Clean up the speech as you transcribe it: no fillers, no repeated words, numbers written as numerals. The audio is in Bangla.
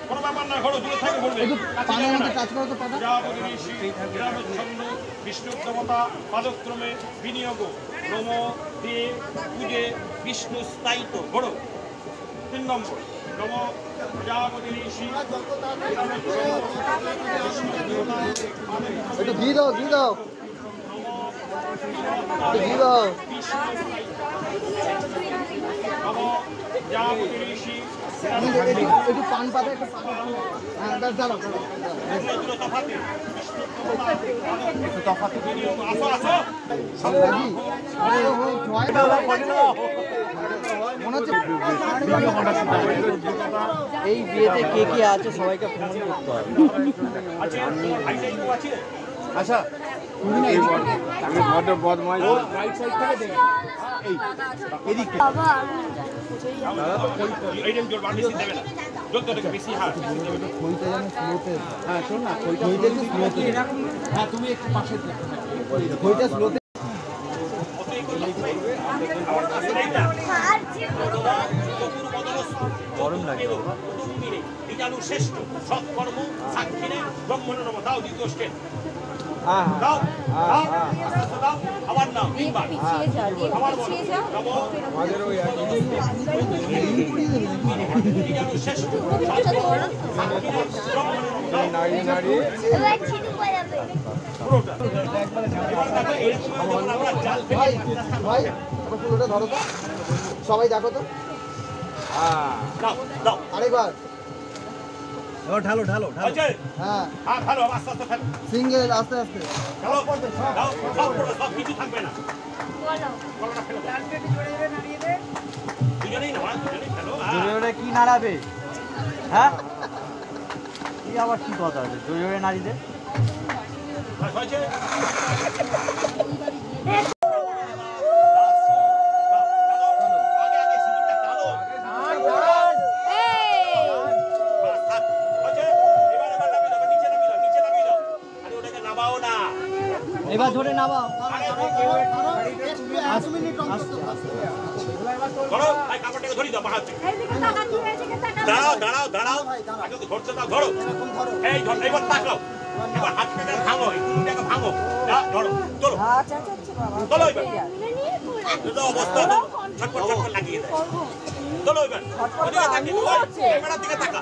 কোনো ব্যাপার না, ঘোড়ো দূরে থেকে বলবে বিষ্ণু দেবতা পাদক্রমে বিনিয়োগ নম দিয়ে পূজে বিষ্ণু স্থায়িত্ব। ঘোড়ো 3 নম্বর নম প্রজাপতি ঋষি একটু ঘি দাও, ঘি দাও, ঘি দাও। নম প্রজাপতি ঋষি একটু পান পাতা, একটু দাঁড়াও, এই বিয়েতে কে কে আছে সবাইকে ফোন করতে হবে। আচ্ছা বদমাই রাইট সাইড থেকে দেখি এদিকে হ্যাঁ শোন না, হ্যাঁ তুমি একটু পাশে খইটা স্লোতে গরম লাগে শ্রেষ্ঠ সৎকর্ম সাক্ষী ব্রহ্মণ নম। দাও দ্বিতীয় স্টেপ, দাও দাও আমার নাম আমার শ্রেষ্ঠ সবাই দেখো তো আরেকবার ঢালো ঢালো ঢালো। হ্যাঁ হ্যাঁ ভালো, আস্তে আস্তে ফেলো, সিঙ্গেল আস্তে আস্তে দাও দাও সব কিছু থাকবে না, গলাটা ফেলো দুজনেই না, দুজনেই ফেলো। জোরে কি নাড়াবে? হ্যাঁ কি আবার কি কথা আছে জোরে নাড়িতে? হয়েছে এবার ধরে নামাও। কাপড়টাকে ধরি দাও হাত থেকে, দাঁড়াও দাঁড়াও দাঁড়াও, আগে ধরতে দাও, ধরো এই ধর, এবার তাকাও, এবার হাতটাকে ভাঙো, একটুটাকে ভাঙো, ধরো চলো চলো এবার অবস্থা ছটপট ছটপট লাগিয়ে দেয়, চলো এবার ক্যামেরার দিকে তাকা,